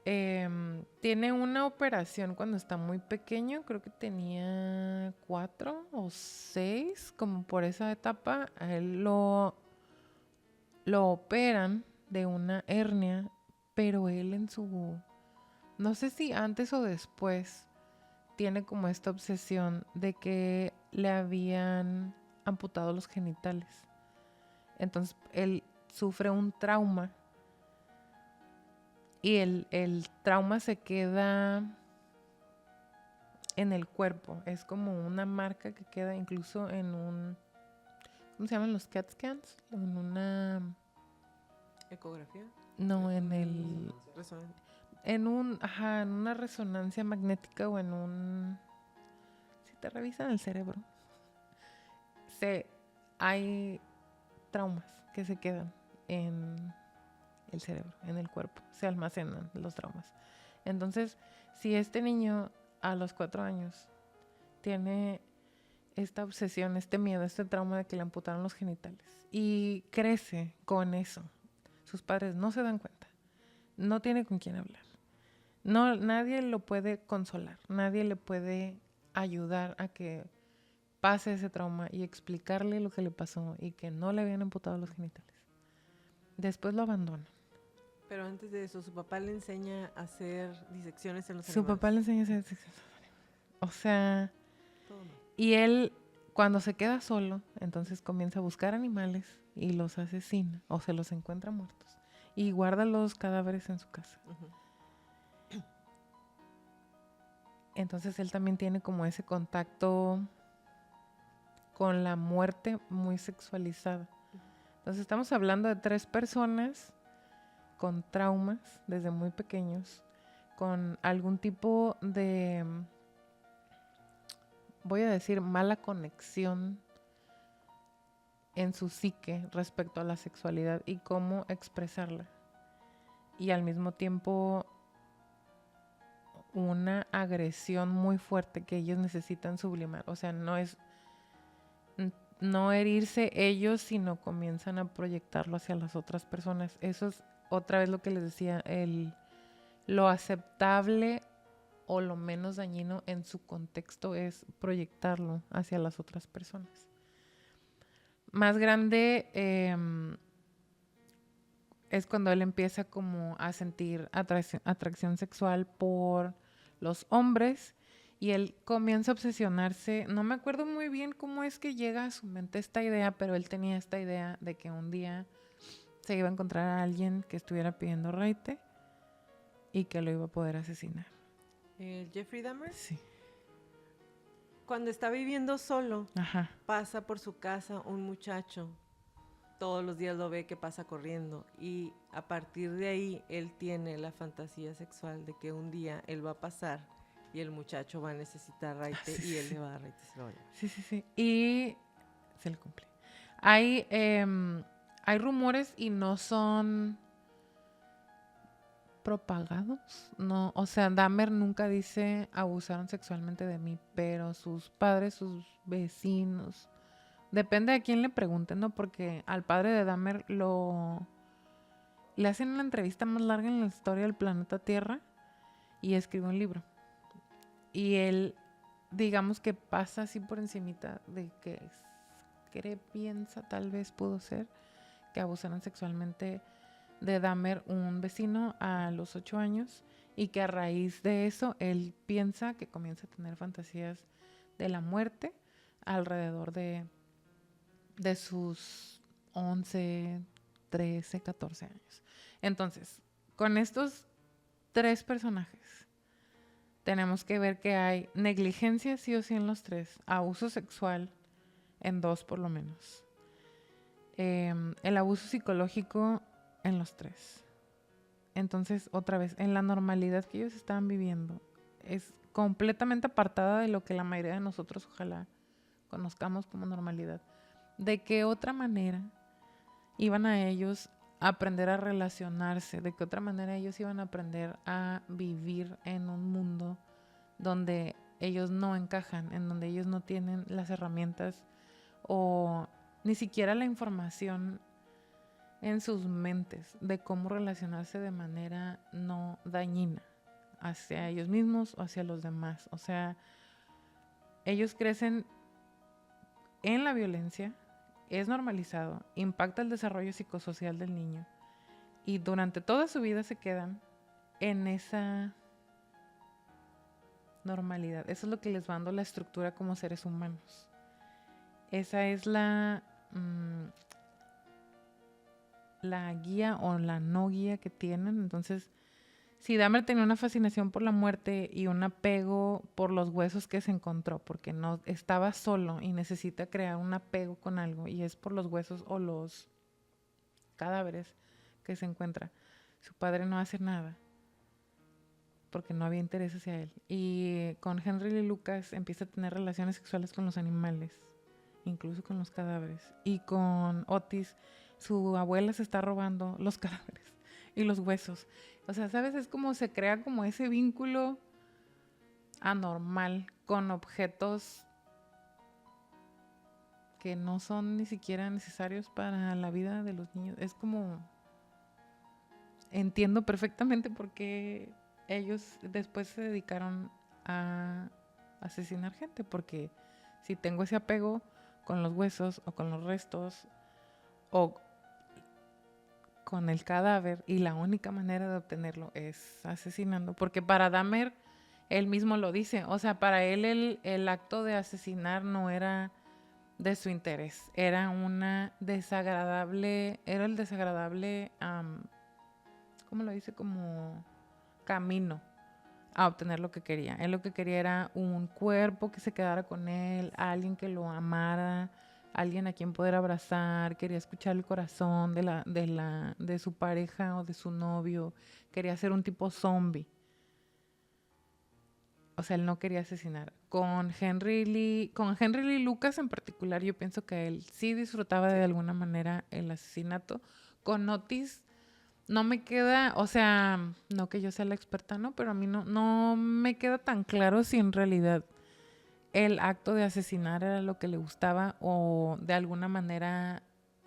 tiene una operación cuando está muy pequeño, creo que tenía 4 o 6, como por esa etapa. A él lo operan de una hernia, pero él no sé si antes o después, tiene como esta obsesión de que le habían amputado los genitales. Entonces él sufre un trauma y el trauma se queda en el cuerpo. Es como una marca que queda incluso en un... ¿Cómo se llaman los CAT scans? En una... ¿Ecografía? No, en el... En una resonancia magnética o en un... Si te revisan el cerebro, hay traumas que se quedan en el cerebro, en el cuerpo. Se almacenan los traumas. Entonces, si este niño a los 4 años tiene esta obsesión, este miedo, este trauma de que le amputaron los genitales y crece con eso, sus padres no se dan cuenta, no tiene con quién hablar. No, nadie lo puede consolar, nadie le puede ayudar a que pase ese trauma y explicarle lo que le pasó y que no le habían amputado los genitales. Después lo abandonan. Pero antes de eso, su papá le enseña a hacer disecciones en los Su animales. papá le enseña a hacer disecciones. O sea, Todo mal. y él, cuando se queda solo, entonces comienza a buscar animales y los asesina o se los encuentra muertos y guarda los cadáveres en su casa. Ujú. Entonces él también tiene como ese contacto con la muerte muy sexualizada. Entonces estamos hablando de 3 personas con traumas desde muy pequeños, con algún tipo de, voy a decir, mala conexión en su psique respecto a la sexualidad y cómo expresarla. Y al mismo tiempo una agresión muy fuerte que ellos necesitan sublimar. O sea, no herirse ellos, sino comienzan a proyectarlo hacia las otras personas. Eso es otra vez lo que les decía, lo aceptable o lo menos dañino en su contexto es proyectarlo hacia las otras personas. Más grande es cuando él empieza como a sentir atracción sexual por los hombres y él comienza a obsesionarse. No me acuerdo muy bien cómo es que llega a su mente esta idea, pero él tenía esta idea de que un día se iba a encontrar a alguien que estuviera pidiendo raite y que lo iba a poder asesinar. Jeffrey Dahmer, Sí. cuando está viviendo solo, Ajá. pasa por su casa un muchacho. Todos los días lo ve que pasa corriendo y a partir de ahí él tiene la fantasía sexual de que un día él va a pasar y el muchacho va a necesitar raite Sí, y él sí. le va a dar raite y se lo va a llevar. Sí. Y se le cumple. Hay rumores y no son propagados. No, o sea, Dahmer nunca dice abusaron sexualmente de mí, pero sus padres, sus vecinos, depende de quién le pregunten, ¿no? Porque al padre de Dahmer le hacen una entrevista más larga en la historia del planeta Tierra y escribe un libro. Y él, digamos que pasa así por encimita de que piensa, tal vez pudo ser, que abusaron sexualmente de Dahmer un vecino a los 8 años y que a raíz de eso él piensa que comienza a tener fantasías de la muerte alrededor de sus 11, 13, 14 años. Entonces, con estos 3 personajes, tenemos que ver que hay negligencia sí o sí en los 3, abuso sexual en 2 por lo menos, el abuso psicológico en los 3. Entonces, otra vez, en la normalidad que ellos estaban viviendo, es completamente apartada de lo que la mayoría de nosotros ojalá conozcamos como normalidad. ¿De qué otra manera iban a ellos a aprender a relacionarse? ¿De qué otra manera ellos iban a aprender a vivir en un mundo donde ellos no encajan, en donde ellos no tienen las herramientas o ni siquiera la información en sus mentes de cómo relacionarse de manera no dañina hacia ellos mismos o hacia los demás? O sea, ellos crecen en la violencia, es normalizado, impacta el desarrollo psicosocial del niño y durante toda su vida se quedan en esa normalidad. Eso es lo que les va dando la estructura como seres humanos. Esa es la guía o la no guía que tienen. Entonces, si Dahmer tenía una fascinación por la muerte y un apego por los huesos que se encontró, porque no estaba solo y necesita crear un apego con algo, y es por los huesos o los cadáveres que se encuentra, su padre no hace nada porque no había interés hacia él. Y con Henry Lee Lucas empieza a tener relaciones sexuales con los animales, incluso con los cadáveres. Y con Otis, su abuela se está robando los cadáveres y los huesos. O sea, ¿sabes? Es como se crea como ese vínculo anormal con objetos que no son ni siquiera necesarios para la vida de los niños. Es como... Entiendo perfectamente por qué ellos después se dedicaron a asesinar gente, porque si tengo ese apego con los huesos o con los restos o con el cadáver y la única manera de obtenerlo es asesinando. Porque para Dahmer, él mismo lo dice, o sea, para él el acto de asesinar no era de su interés, era el desagradable, ¿cómo lo dice? Como camino a obtener lo que quería. Él lo que quería era un cuerpo que se quedara con él, alguien que lo amara, alguien a quien poder abrazar, quería escuchar el corazón de su pareja o de su novio, quería ser un tipo zombie. O sea, él no quería asesinar. Con Henry Lee Lucas en particular, yo pienso que él sí disfrutaba de alguna manera el asesinato. Con Otis no me queda, o sea, no que yo sea la experta, ¿no? Pero a mí no me queda tan claro si en realidad el acto de asesinar era lo que le gustaba o de alguna manera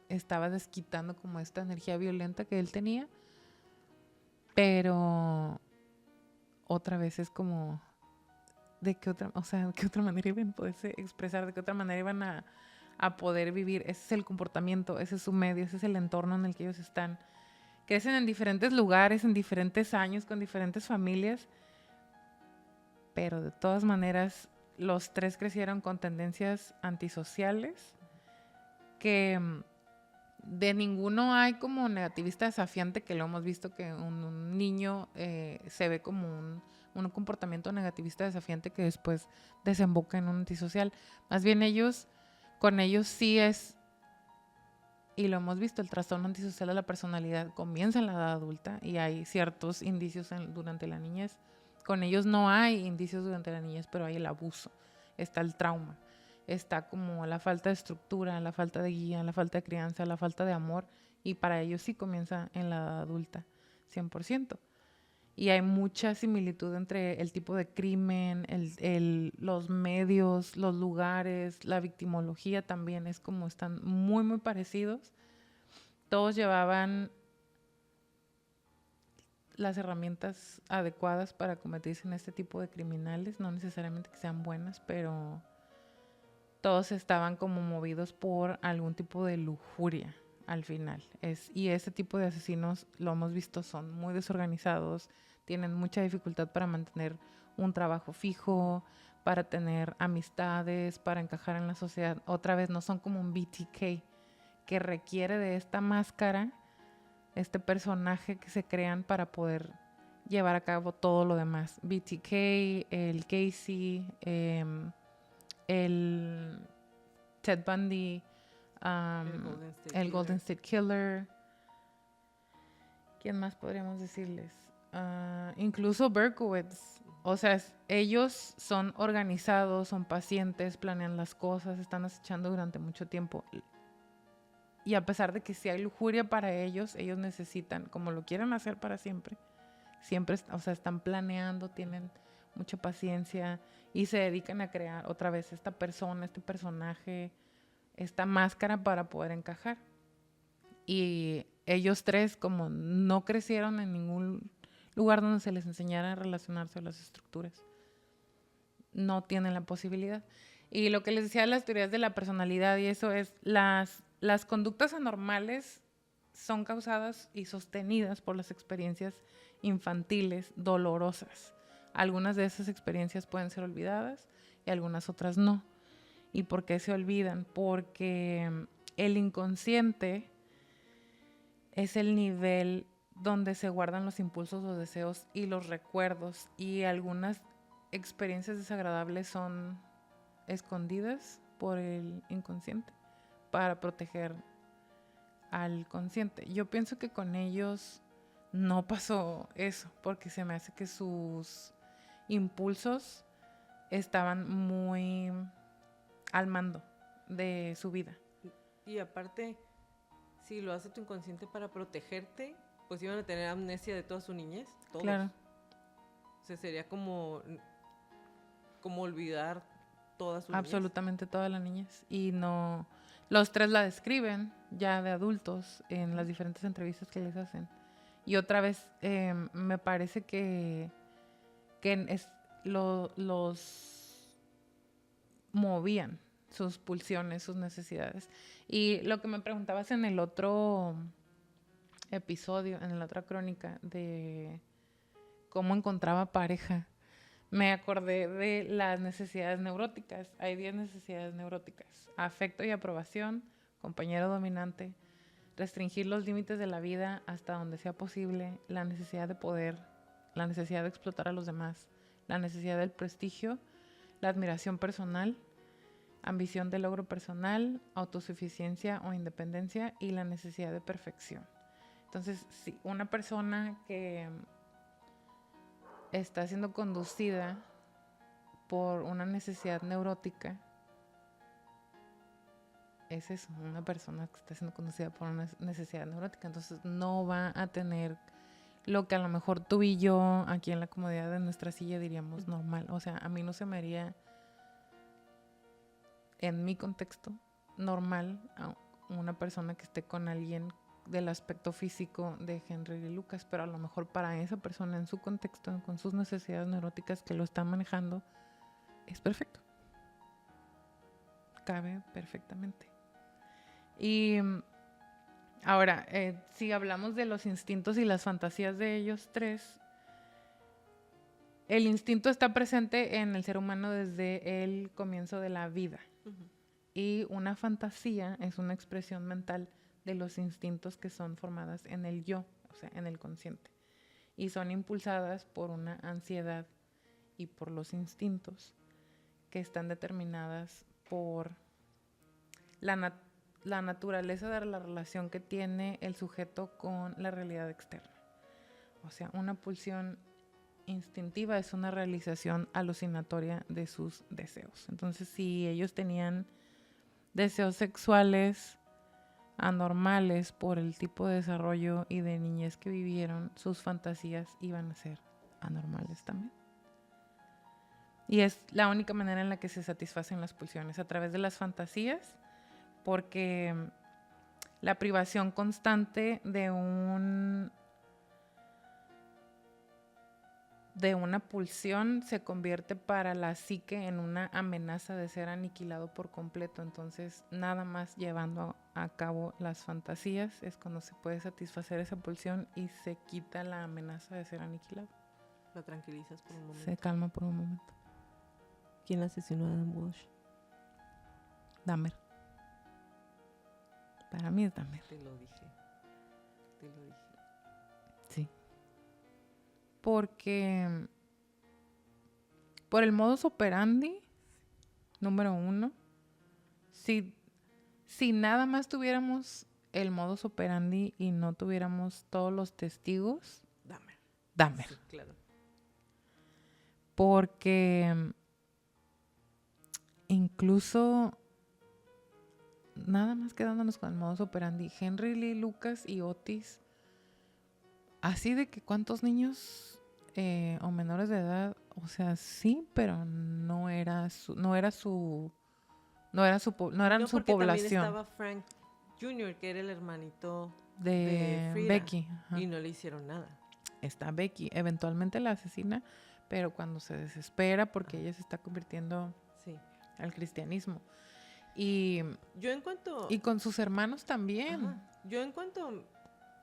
estaba desquitando como esta energía violenta que él tenía. Pero otra vez es como, ¿de qué otra manera iban a poderse expresar? ¿De qué otra manera iban a poder vivir? Ese es el comportamiento, ese es su medio, ese es el entorno en el que ellos están. Crecen en diferentes lugares, en diferentes años, con diferentes familias, pero de todas maneras los tres crecieron con tendencias antisociales que de ninguno hay como negativista desafiante, que lo hemos visto que un niño se ve como un comportamiento negativista desafiante que después desemboca en un antisocial. Más bien con ellos sí es, y lo hemos visto, el trastorno antisocial de la personalidad comienza en la edad adulta y hay ciertos indicios durante la niñez. Con ellos no hay indicios durante la niñez, pero hay el abuso, está el trauma, está como la falta de estructura, la falta de guía, la falta de crianza, la falta de amor, y para ellos sí comienza en la edad adulta, 100%. Y hay mucha similitud entre el tipo de crimen, los medios, los lugares, la victimología también es como están muy, muy parecidos. Todos llevaban las herramientas adecuadas para convertirse en este tipo de criminales, no necesariamente que sean buenas, pero todos estaban como movidos por algún tipo de lujuria al final. Y ese tipo de asesinos, lo hemos visto, son muy desorganizados, tienen mucha dificultad para mantener un trabajo fijo, para tener amistades, para encajar en la sociedad. Otra vez, no son como un BTK que requiere de esta máscara, este personaje que se crean para poder llevar a cabo todo lo demás. BTK, el Casey, el Ted Bundy, el Golden State Killer. ¿Quién más podríamos decirles? Incluso Berkowitz. O sea, ellos son organizados, son pacientes, planean las cosas, están acechando durante mucho tiempo. Y a pesar de que sí hay lujuria para ellos necesitan, como lo quieren hacer para siempre, o sea, están planeando, tienen mucha paciencia y se dedican a crear otra vez esta persona, este personaje, esta máscara para poder encajar. Y ellos tres, como no crecieron en ningún lugar donde se les enseñara a relacionarse a las estructuras, no tienen la posibilidad. Y lo que les decía de las teorías de la personalidad y eso es, las conductas anormales son causadas y sostenidas por las experiencias infantiles dolorosas. Algunas de esas experiencias pueden ser olvidadas y algunas otras no. ¿Y por qué se olvidan? Porque el inconsciente es el nivel donde se guardan los impulsos, los deseos y los recuerdos, y algunas experiencias desagradables son escondidas por el inconsciente para proteger al consciente. Yo pienso que con ellos no pasó eso, porque se me hace que sus impulsos estaban muy al mando de su vida. Y aparte, si lo hace tu inconsciente para protegerte, pues iban a tener amnesia de toda su niñez, todos. Claro. O sea, sería como olvidar toda su absolutamente niñez. Toda la niñez. Y no, los tres la describen ya de adultos en las diferentes entrevistas que les hacen. Y otra vez, me parece que los movían sus pulsiones, sus necesidades. Y lo que me preguntabas en el otro episodio, en la otra crónica, de cómo encontraba pareja, me acordé de las necesidades neuróticas. Hay 10 necesidades neuróticas. Afecto y aprobación, compañero dominante, restringir los límites de la vida hasta donde sea posible, la necesidad de poder, la necesidad de explotar a los demás, la necesidad del prestigio, la admiración personal, ambición de logro personal, autosuficiencia o independencia y la necesidad de perfección. Entonces, si una persona que está siendo conducida por una necesidad neurótica, es eso, una persona que está siendo conducida por una necesidad neurótica, entonces no va a tener lo que a lo mejor tú y yo aquí en la comodidad de nuestra silla diríamos normal. O sea, a mí no se me haría, en mi contexto, normal a una persona que esté con alguien del aspecto físico de Henry Lee Lucas, pero a lo mejor para esa persona en su contexto, con sus necesidades neuróticas que lo está manejando, es perfecto. Cabe perfectamente. Y ahora, si hablamos de los instintos y las fantasías de ellos tres, el instinto está presente en el ser humano desde el comienzo de la vida. Uh-huh. Y una fantasía es una expresión mental de los instintos que son formadas en el yo, o sea, en el consciente. Y son impulsadas por una ansiedad y por los instintos que están determinadas por la naturaleza de la relación que tiene el sujeto con la realidad externa. O sea, una pulsión instintiva es una realización alucinatoria de sus deseos. Entonces, si ellos tenían deseos sexuales anormales por el tipo de desarrollo y de niñez que vivieron, sus fantasías iban a ser anormales también. Y es la única manera en la que se satisfacen las pulsiones, a través de las fantasías, porque la privación constante de una pulsión se convierte para la psique en una amenaza de ser aniquilado por completo. Entonces, nada más llevando a cabo las fantasías es cuando se puede satisfacer esa pulsión y se quita la amenaza de ser aniquilado. La tranquilizas por un momento. Se calma por un momento. ¿Quién asesinó a Adam Walsh? Dahmer. Para mí es Dahmer. Te lo dije. Sí. Porque por el modus operandi, número 1, si nada más tuviéramos el modus operandi y no tuviéramos todos los testigos, Dahmer. Sí, claro. Porque incluso, nada más quedándonos con el modus operandi, Henry Lee Lucas y Otis, así de que cuántos niños o menores de edad, o sea, sí, pero no eran su población. También estaba Frank Jr., que era el hermanito de Frida, Becky. Ajá. Y no le hicieron nada. Está Becky, eventualmente la asesina, pero cuando se desespera porque ella se está convirtiendo al cristianismo. Y con sus hermanos también. Ajá. Yo en cuanto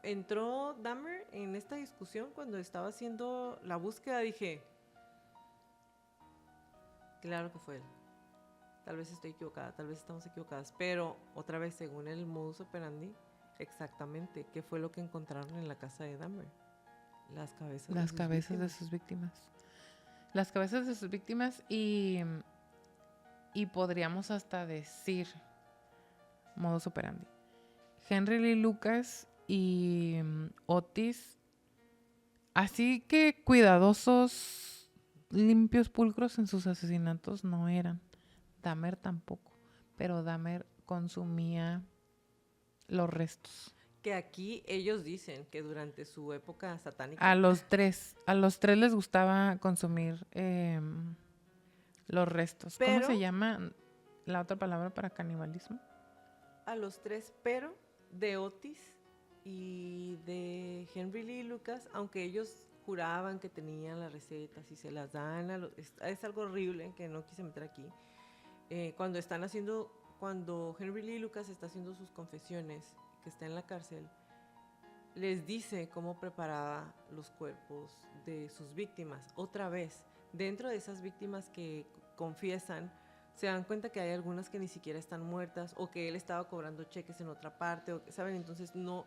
entró Dahmer en esta discusión, cuando estaba haciendo la búsqueda, dije, claro que fue él. Tal vez estoy equivocada, tal vez estamos equivocadas, pero otra vez, según el modus operandi, exactamente, ¿qué fue lo que encontraron en la casa de Dahmer? Las cabezas de sus víctimas. Las cabezas de sus víctimas y podríamos hasta decir modus operandi. Henry Lee Lucas y Otis, así que cuidadosos, limpios, pulcros en sus asesinatos no eran. Dahmer tampoco, pero Dahmer consumía los restos. Que aquí ellos dicen que durante su época satánica... A los tres les gustaba consumir los restos. Pero, ¿cómo se llama la otra palabra para canibalismo? A los tres, pero de Otis y de Henry Lee Lucas, aunque ellos juraban que tenían las recetas y se las dan es algo horrible que no quise meter aquí. Cuando Henry Lee Lucas está haciendo sus confesiones, que está en la cárcel, les dice cómo preparaba los cuerpos de sus víctimas. Otra vez, dentro de esas víctimas que confiesan, se dan cuenta que hay algunas que ni siquiera están muertas o que él estaba cobrando cheques en otra parte, o, ¿saben? Entonces no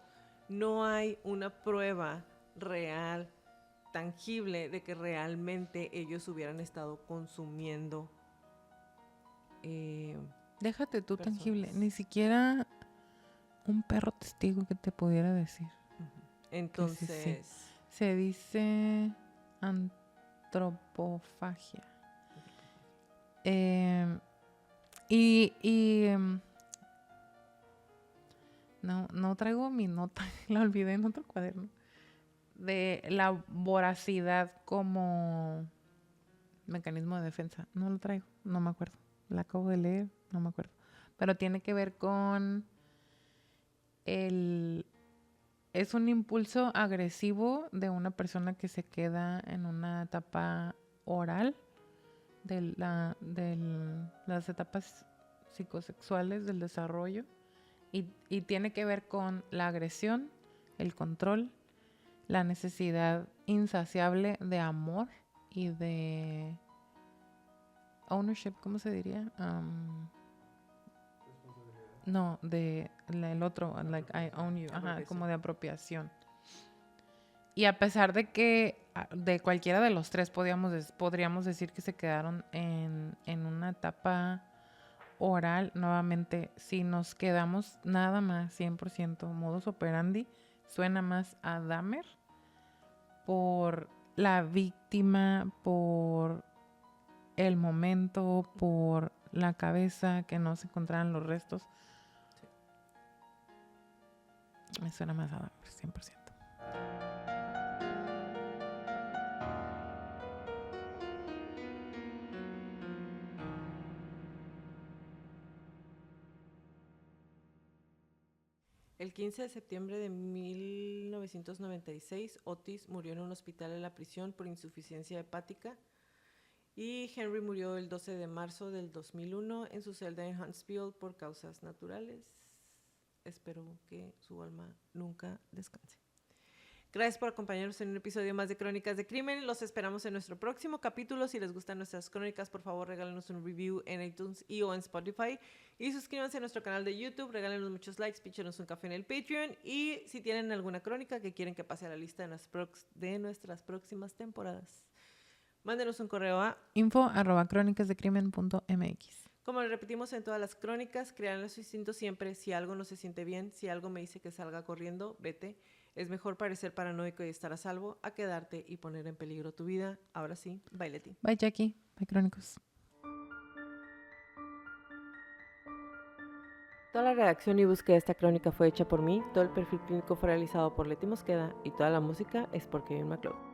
hay una prueba real, tangible, de que realmente ellos hubieran estado consumiendo. Déjate tú personas. tangible, ni siquiera un perro testigo que te pudiera decir. Entonces, Se dice antropofagia. No traigo mi nota, la olvidé en otro cuaderno. De la voracidad como mecanismo de defensa. No lo traigo, no me acuerdo. La acabo de leer, no me acuerdo. Pero tiene que ver con es un impulso agresivo de una persona que se queda en una etapa oral de las etapas psicosexuales del desarrollo y tiene que ver con la agresión, el control, la necesidad insaciable de amor y de ownership, ¿cómo se diría? No, el otro, like I own you, ajá, como de apropiación. Y a pesar de que de cualquiera de los tres podríamos decir que se quedaron en una etapa oral, nuevamente, si nos quedamos nada más 100% modus operandi, suena más a Dahmer por la víctima, por el momento, por la cabeza, que no se encontraran los restos. Sí. Me suena más a Dahmer, 100%. El 15 de septiembre de 1996, Otis murió en un hospital en la prisión por insuficiencia hepática y Henry murió el 12 de marzo del 2001 en su celda en Huntsville por causas naturales. Espero que su alma nunca descanse. Gracias por acompañarnos en un episodio más de Crónicas de Crimen. Los esperamos en nuestro próximo capítulo. Si les gustan nuestras crónicas, por favor, regálenos un review en iTunes y o en Spotify. Y suscríbanse a nuestro canal de YouTube. Regálenos muchos likes, píchenos un café en el Patreon. Y si tienen alguna crónica que quieren que pase a la lista de nuestras próximas temporadas, mándenos un correo a info@cronicasdecrimen.mx. Como le repetimos en todas las crónicas, crean su instinto siempre. Si algo no se siente bien, si algo me dice que salga corriendo, vete. Es mejor parecer paranoico y estar a salvo a quedarte y poner en peligro tu vida. Ahora sí, bye Leti. Bye Jackie, bye Crónicos. Toda la redacción y búsqueda de esta crónica fue hecha por mí, todo el perfil clínico fue realizado por Leti Mosqueda y toda la música es por Kevin MacLeod.